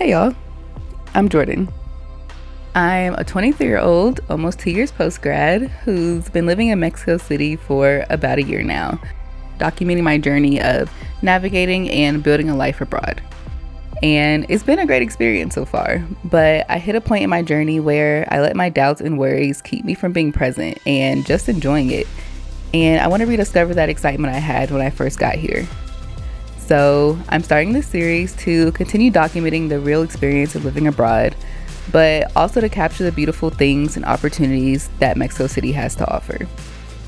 Hey y'all, I'm Jordan. I'm a 23-year-old, almost 2 years post-grad, who's been living in Mexico City for about a year now, documenting my journey of navigating and building a life abroad. And it's been a great experience so far, but I hit a point in my journey where I let my doubts and worries keep me from being present and just enjoying it. And I want to rediscover that excitement I had when I first got here. So I'm starting this series to continue documenting the real experience of living abroad, but also to capture the beautiful things and opportunities that Mexico City has to offer.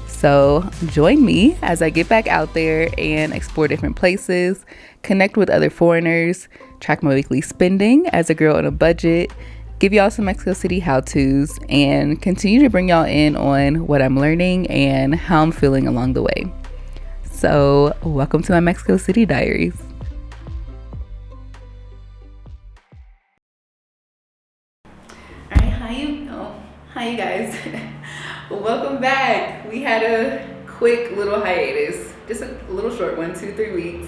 So join me as I get back out there and explore different places, connect with other foreigners, track my weekly spending as a girl on a budget, give y'all some Mexico City how-tos, and continue to bring y'all in on what I'm learning and how I'm feeling along the way. So welcome to my Mexico City Diaries. All right, hi you guys. Welcome back. We had a quick little hiatus, just a little short one, 2-3 weeks.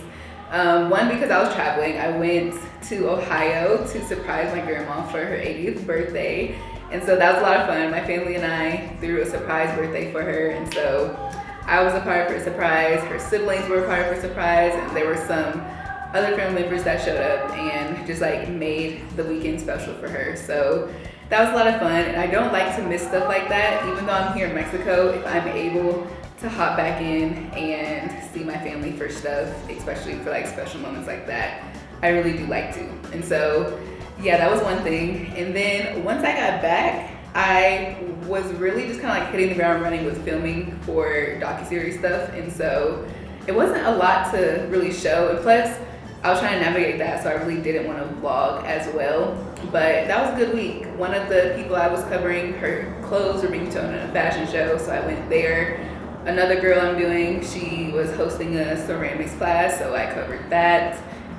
One, because I was traveling. I went to Ohio to surprise my grandma for her 80th birthday. And so that was a lot of fun. My family and I threw a surprise birthday for her. And so I was a part of her surprise. Her siblings were a part of her surprise. And there were some other family members that showed up and just like made the weekend special for her. So that was a lot of fun. And I don't like to miss stuff like that. Even though I'm here in Mexico, if I'm able to hop back in and see my family for stuff, especially for like special moments like that, I really do like to. And so yeah, that was one thing. And then once I got back, I was really just kind of like hitting the ground running with filming for docuseries stuff. And so it wasn't a lot to really show. And plus I was trying to navigate that, so I really didn't want to vlog as well. But that was a good week. One of the people I was covering, her clothes were being shown in a fashion show, so I went there. Another girl I'm doing, she was hosting a ceramics class, so I covered that.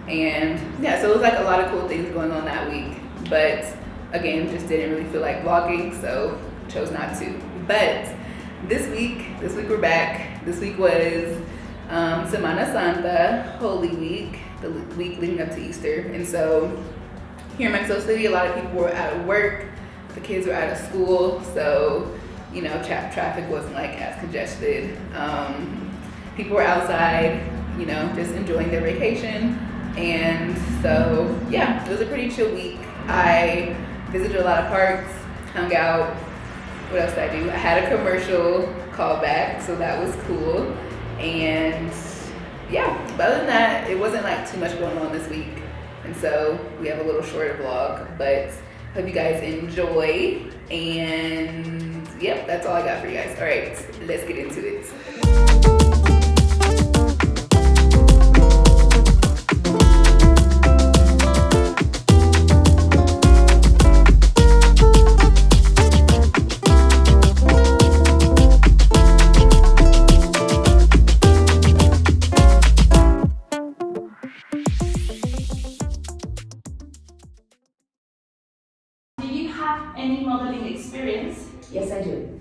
And yeah, so it was like a lot of cool things going on that week. But again, just didn't really feel like vlogging, so chose not to. But this week we're back. This week was Semana Santa, Holy Week, the week leading up to Easter. And so here in Mexico City, a lot of people were out of work, the kids were out of school, so you know, traffic wasn't like as congested. People were outside, you know, just enjoying their vacation. And so yeah, it was a pretty chill week. I visited a lot of parks, hung out. What else did I do? I had a commercial callback, so that was cool. And yeah, but other than that, it wasn't like too much going on this week. And so we have a little shorter vlog, but hope you guys enjoy. And yep, that's all I got for you guys. All right, let's get into it. Any modeling experience? Yes, I do.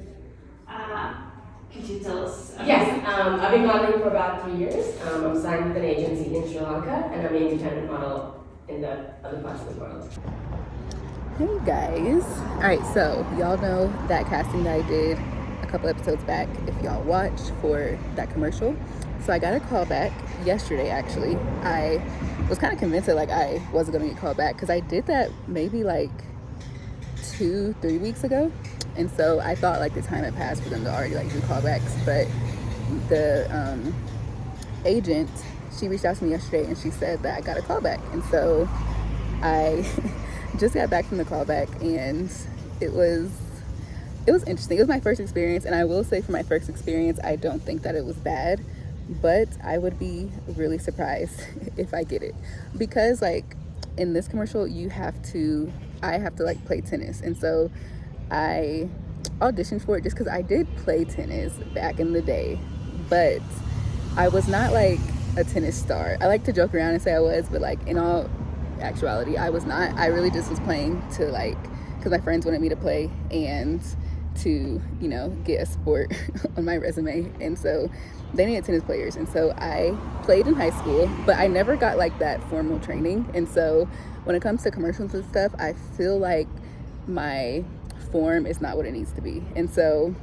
Could you tell us? Yes, I've been modeling for about 3 years. I'm signed with an agency in Sri Lanka, and I'm an independent model in the other parts of the world. Hey guys. All right, so y'all know that casting that I did a couple episodes back, if y'all watched, for that commercial. So I got a call back yesterday, actually. I was kind of convinced that like I wasn't going to get called back because I did that maybe like 2-3 weeks ago, and so I thought like the time had passed for them to already like do callbacks. But the agent, she reached out to me yesterday and she said that I got a callback, and so I just got back from the callback, and it was interesting. It was my first experience, and I will say for my first experience, I don't think that it was bad, but I would be really surprised if I get it, because like in this commercial I have to like play tennis. And so I auditioned for it just because I did play tennis back in the day, but I was not like a tennis star. I like to joke around and say I was, but like in all actuality, I was not. I really just was playing to like, because my friends wanted me to play and to, you know, get a sport on my resume. And so they needed tennis players. And so I played in high school, but I never got like that formal training. And so when it comes to commercials and stuff, I feel like my form is not what it needs to be. And so,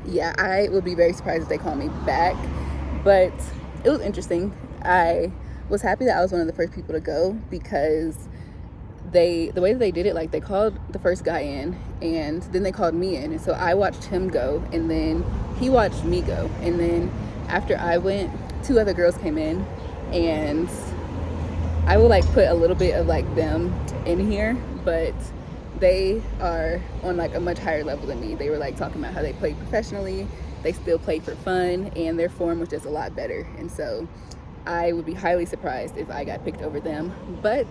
yeah, I would be very surprised if they call me back. But it was interesting. I was happy that I was one of the first people to go, because the way that they did it, like they called the first guy in and then they called me in, and so I watched him go and then he watched me go, and then after I went, 2 other girls came in, and I will like put a little bit of like them in here, but they are on like a much higher level than me. They were like talking about how they play professionally, they still play for fun, and their form was just a lot better. And so I would be highly surprised if I got picked over them, but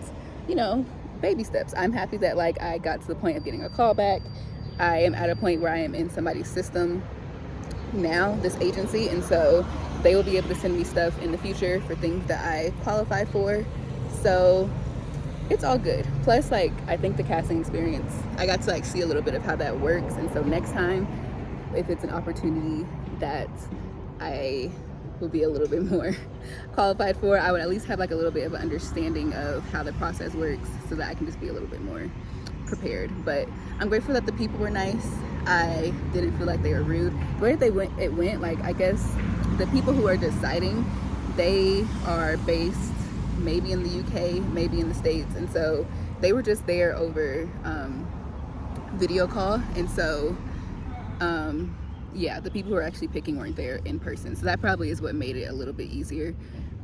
you know, baby steps. I'm happy that like I got to the point of getting a call back. I am at a point where I am in somebody's system now, this agency, and so they will be able to send me stuff in the future for things that I qualify for. So it's all good. Plus, like, I think the casting experience, I got to like see a little bit of how that works, and so next time, if it's an opportunity that I will be a little bit more qualified for, I would at least have like a little bit of an understanding of how the process works, so that I can just be a little bit more prepared. But I'm grateful that the people were nice. I didn't feel like they were rude. The way that it went, like, I guess the people who are deciding, they are based maybe in the UK, maybe in the States, and so they were just there over video call. And so yeah, the people who are actually picking weren't there in person, so that probably is what made it a little bit easier.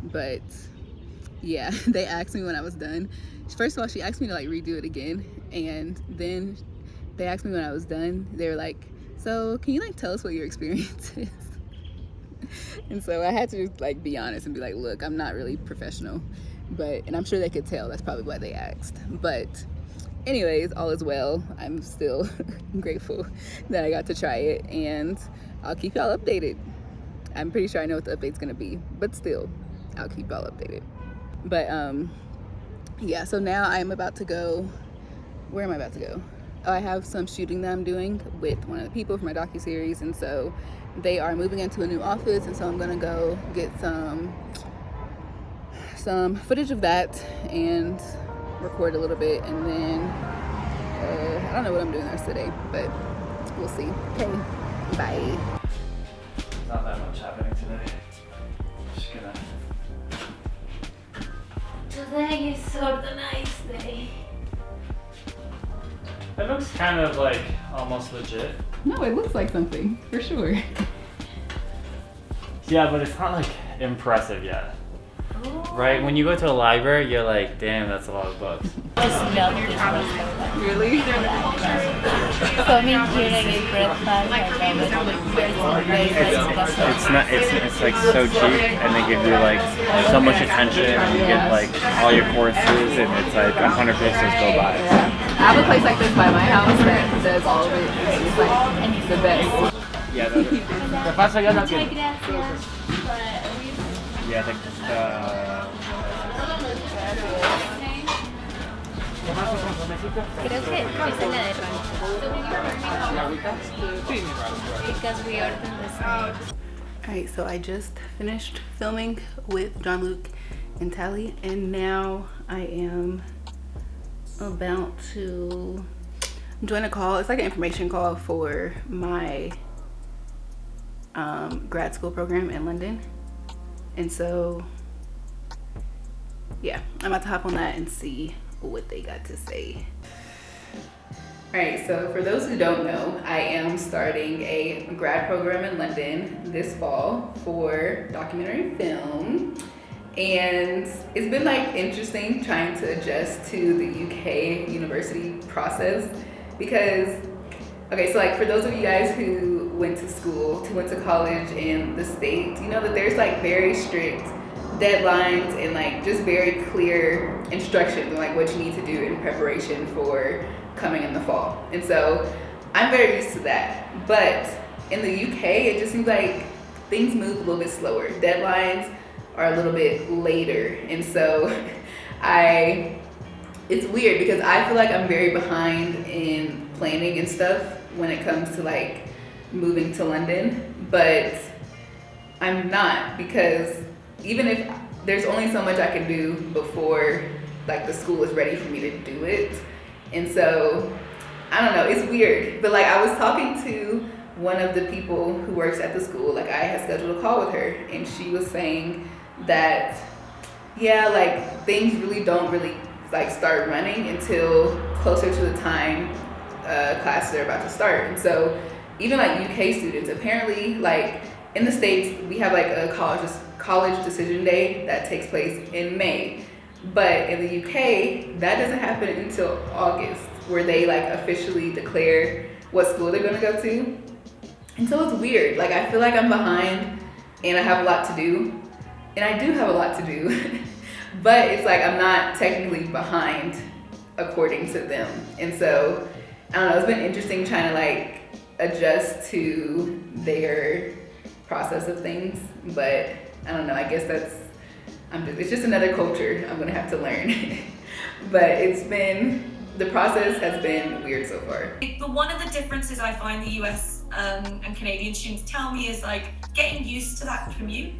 But yeah, they asked me when I was done. First of all, she asked me to like redo it again, and then they asked me when I was done. They were like, so can you like tell us what your experience is? And so I had to just like be honest and be like, look, I'm not really professional, and I'm sure they could tell. That's probably why they asked. But anyways, all is well. I'm still grateful that I got to try it, and I'll keep y'all updated. I'm pretty sure I know what the update's gonna be, but still, I'll keep y'all updated. But yeah, so now I'm about to go. Where am I about to go? Oh, I have some shooting that I'm doing with one of the people from my docuseries, and so they are moving into a new office, and so I'm gonna go get some footage of that and record a little bit, and then I don't know what I'm doing the rest of the day, but we'll see. Okay, bye. Not that much happening today. Just gonna. Today is sort of nice day. It looks kind of like almost legit. No, it looks like something, for sure. Yeah, but it's not like impressive yet. Right? When you go to a library, you're like, damn, that's a lot of books. Really? Coming here and get breakfast, It's like so cheap, and they give you like so much attention, and you get like all your courses, and it's like 100 pesos go by. I have a place like this by my house that does all of it. It's like the best. Yeah, the pasa ya no tiene. gracias. Yeah, Creo que esa es la de rancho. Because we ordered the same. Alright, so I just finished filming with John Luke and Tally, and now I am about to join a call. It's like an information call for my grad school program in London. And so yeah, I'm about to hop on that and see what they got to say. All right, so for those who don't know, I am starting a grad program in London this fall for documentary film. And it's been like interesting trying to adjust to the UK university process, because, okay, so like for those of you guys who went to college in the States, you know that there's like very strict deadlines and like just very clear instructions on like what you need to do in preparation for coming in the fall. And so I'm very used to that. But in the UK, it just seems like things move a little bit slower. Deadlines are a little bit later. And so it it's weird because I feel like I'm very behind in planning and stuff when it comes to like moving to London, but I'm not, because even if there's only so much I can do before like the school is ready for me to do it. And so I don't know, it's weird. But like I was talking to one of the people who works at the school, like I had scheduled a call with her, and she was saying that yeah, like things don't really like start running until closer to the time classes are about to start. And so even like UK students, apparently like in the States we have like a college decision day that takes place in May, but in the UK that doesn't happen until August, where they like officially declare what school they're going to go to. And so it's weird, like I feel like I'm behind and I have a lot to do, and I do have a lot to do but it's like I'm not technically behind according to them. And so I don't know, it's been interesting trying to like adjust to their process of things, but I don't know, I guess it's just another culture I'm gonna have to learn. But the process has been weird so far. But one of the differences I find the US and Canadian students tell me is like getting used to that commute.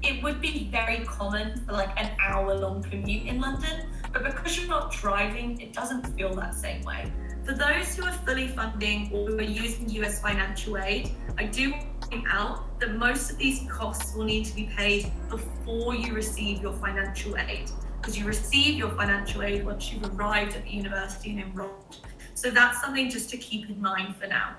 It would be very common for like an hour-long commute in London, but because you're not driving, it doesn't feel that same way. For those who are fully funding or who are using US financial aid, I do want to point out that most of these costs will need to be paid before you receive your financial aid, because you receive your financial aid once you've arrived at the university and enrolled. So that's something just to keep in mind for now.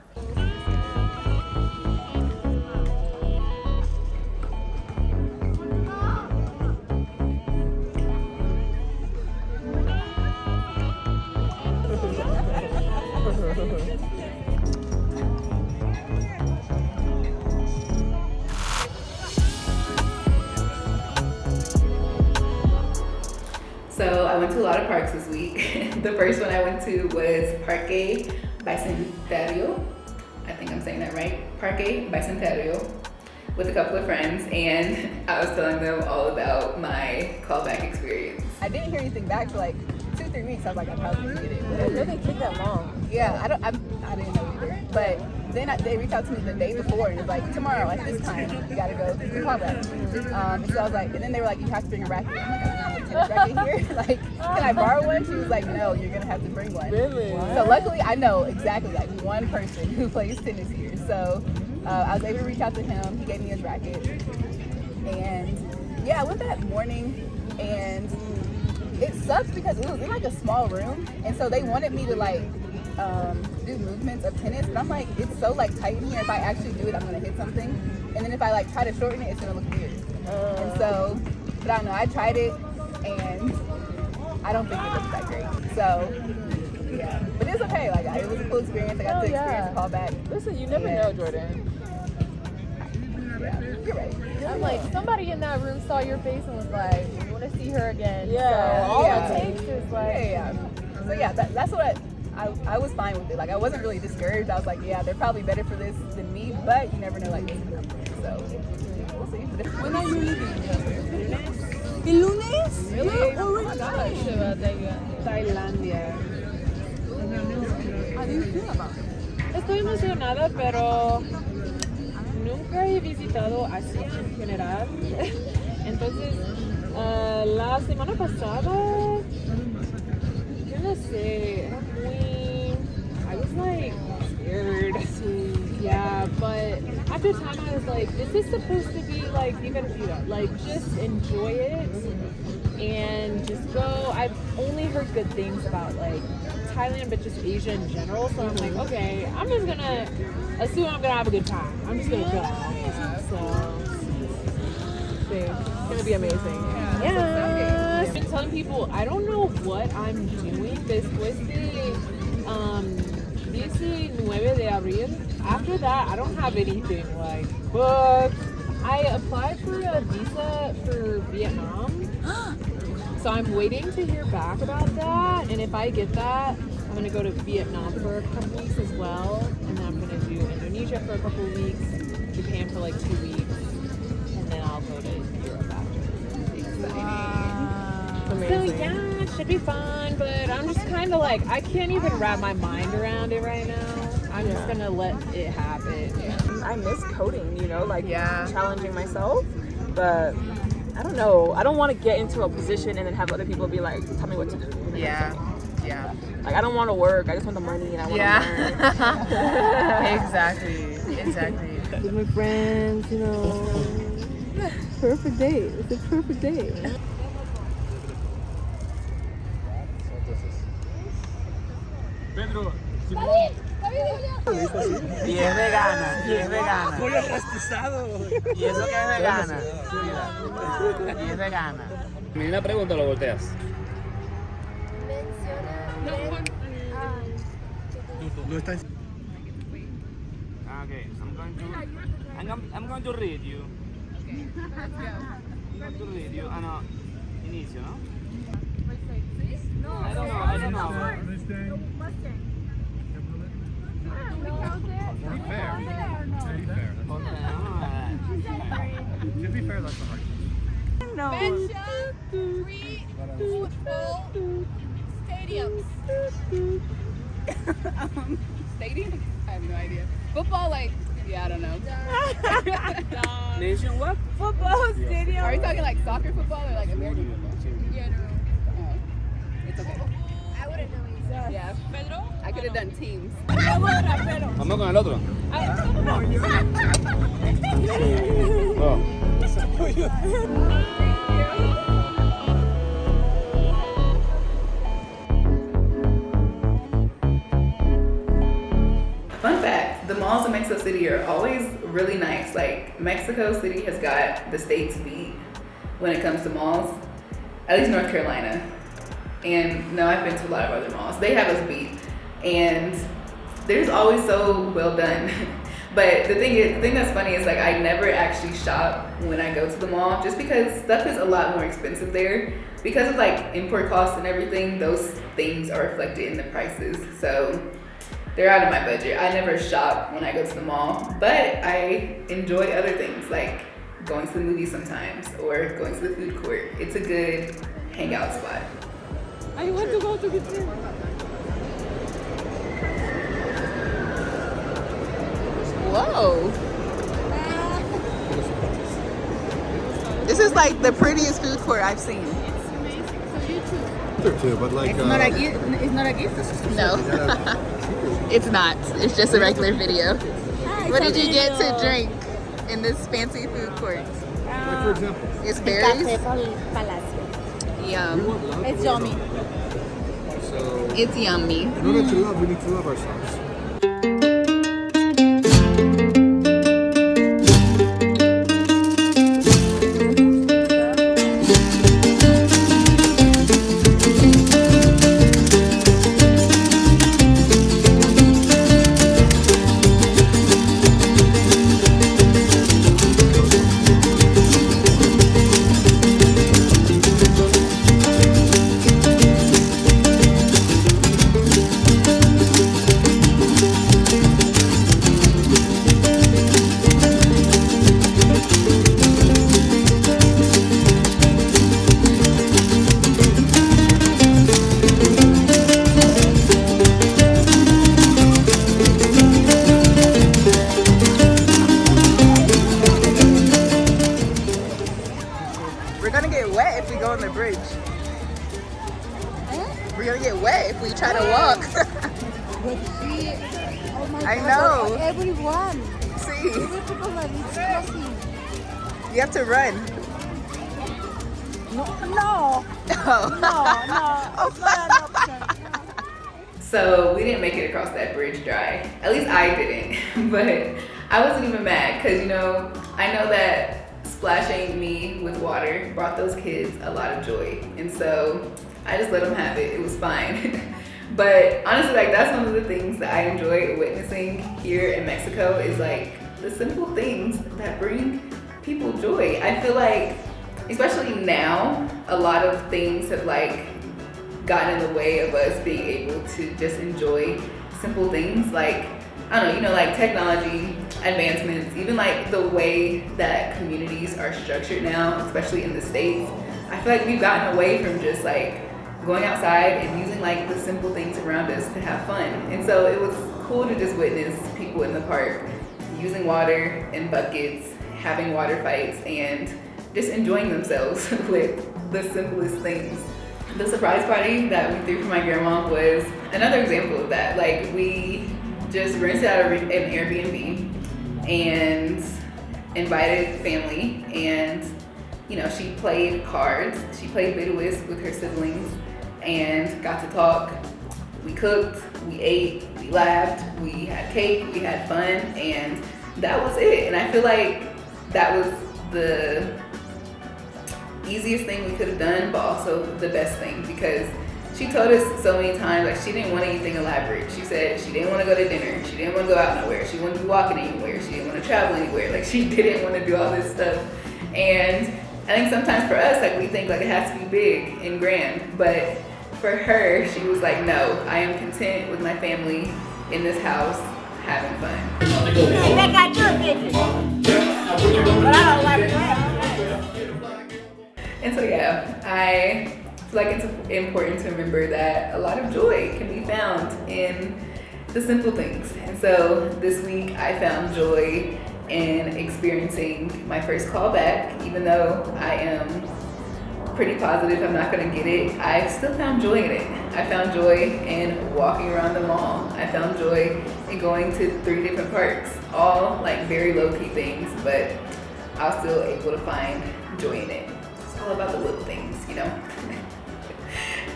So I went to a lot of parks this week. The first one I went to was Parque Bicentario. I think I'm saying that right. Parque Bicentario, with a couple of friends, and I was telling them all about my callback experience. I didn't hear anything back for like 2-3 weeks. I was like, I probably didn't get it. It doesn't take that long. Yeah, I didn't know either. But then they reached out to me the day before and it was like, tomorrow at this time, you gotta go to the callback. So I was like, and then they were like, you have to bring a racket. I'm like, I don't have a tennis racket here. Like, can I borrow one? She was like, no, you're gonna have to bring one. Really? So luckily I know exactly like one person who plays tennis here. So I was able to reach out to him. He gave me his racket. And yeah, I went that morning, and it sucks because it was in like a small room, and so they wanted me to like do movements of tennis, but I'm like, it's so like tight in here, if I actually do it I'm gonna hit something, and then if I like try to shorten it, it's gonna look weird. And so, but I don't know, I tried it and I don't think it looks that great. So yeah, but it's okay, like it was a cool experience. I got to experience the callback. Listen, you never know, Jordan. Yeah, you're right. I'm like, somebody in that room saw your face and was like, you want to see her again. Yeah, so all yeah. it takes is like, So yeah, that's what I was fine with it. Like I wasn't really discouraged. I was like, yeah, they're probably better for this than me, but you never know, like what's gonna come. So we'll see. when are you leaving? ¿El lunes? Really? Oh my gosh. Tailandia. How do you feel about it? Estoy emocionada, pero nunca he visitado Asia en general. Entonces, la semana pasada, yo no sé, era muy, I was like scared. Yeah, but after time I was like, this is supposed to be like divertido. Like, just enjoy it and just go. I've only heard good things about like Thailand, but just Asia in general. So I'm like, okay, I'm just gonna assume I'm gonna have a good time. I'm just gonna go. So, it's gonna be amazing. Yeah. I've been telling people I don't know what I'm doing después de 19 de abril. After that, I don't have anything like booked. I applied for a visa for Vietnam. So I'm waiting to hear back about that, and if I get that, I'm gonna go to Vietnam for a couple weeks as well, and then I'm gonna do Indonesia for a couple weeks, Japan for like 2 weeks, and then I'll go to Europe after. Exciting. So yeah, it should be fun, but I don't just kind of like, I can't even wrap my mind around it right now. I'm just gonna let it happen. I miss coding, you know, like challenging myself, but I don't know. I don't want to get into a position and then have other people be like, tell me what to do. Yeah. Like, I don't want to work. I just want the money and I want to learn. Exactly. With my friends, you know. Perfect day. It's a perfect day. Pedro, Y es vegana. pollo rostizado. Y eso que es vegana. Mira. Y es vegana. Ni una pregunta lo volteas. No está. Okay, I'm going to read you. Let's go. I'm going to read you. No, inicio, ¿no? No, I don't know. To be fair. To be fair, that's the hard question. Mention 3 football stadiums. Stadium? I have no idea. Football, like, I don't know. Nation what? Football stadium. Are you talking like soccer football or like American football? Yeah, no. Oh, it's okay. I wouldn't know either. Yeah. Pedro? I could have done teams. Vamos con el otro. Fun fact, the malls in Mexico City are always really nice. Like, Mexico City has got the state's beat when it comes to malls, at least North Carolina. And no, I've been to a lot of other malls. They have us beat. And they're just always so well done. But the thing that's funny is, like, I never actually shop when I go to the mall just because stuff is a lot more expensive there. Because of like import costs and everything, those things are reflected in the prices. So they're out of my budget. I never shop when I go to the mall, but I enjoy other things like going to the movies sometimes or going to the food court. It's a good hangout spot. I want to go to the gym. Whoa. This is like the prettiest food court I've seen. There too, but like. It's not a gift? No. It's not. It's just a regular video. What did you get to drink in this fancy food court? Like for example. It's berries? We Yum. want love. It's or yummy. love? So. It's yummy. In order to love, we need to love ourselves. We're gonna get wet if we go on the bridge. We're gonna get wet if we try to walk. Oh my I God, know. like everyone. See, Every people that is crossing. you have to run. No. Oh. It's not an option. No. So we didn't make it across that bridge dry. At least I didn't. But I wasn't even mad because, you know, I know that splashing me with water brought those kids a lot of joy. And so I just let them have it. It was fine. But honestly, like, that's one of the things that I enjoy witnessing here in Mexico is like the simple things that bring people joy. I feel like, especially now, a lot of things have like gotten in the way of us being able to just enjoy simple things like, I don't know, you know, like technology advancements, even like the way that communities are structured now, especially in the States. I feel like we've gotten away from just like going outside and using like the simple things around us to have fun. And so it was cool to just witness people in the park using water in buckets, having water fights, and just enjoying themselves with the simplest things. The surprise party that we threw for my grandma was another example of that. Like, we just rented out an Airbnb and invited family, and you know, she played cards, she played Bid Whist with her siblings, and got to talk. We cooked, we ate, we laughed, we had cake, we had fun, and that was it. And I feel like that was the easiest thing we could have done, but also the best thing, because she told us so many times, like, she didn't want anything elaborate. She said she didn't want to go to dinner, she didn't want to go out nowhere, she wanted to be walking anywhere, she didn't want to travel anywhere. Like, she didn't want to do all this stuff. And I think sometimes for us, like, we think like it has to be big and grand, but for her, she was like, no, I am content with my family in this house having fun. And so yeah, I feel like it's important to remember that a lot of joy can be found in the simple things. And so this week I found joy in experiencing my first callback. Even though I am pretty positive I'm not gonna get it, I still found joy in it. I found joy in walking around the mall. I found joy in going to 3 different parks, all like very low-key things, but I was still able to find joy in it. It's all about the little things, you know?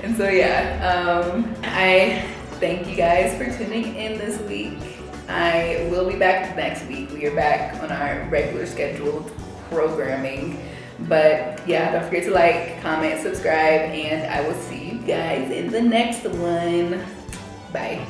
And so yeah, I thank you guys for tuning in this week. I will be back next week. We are back on our regular scheduled programming. But yeah, don't forget to like, comment, subscribe, and I will see you guys in the next one. Bye.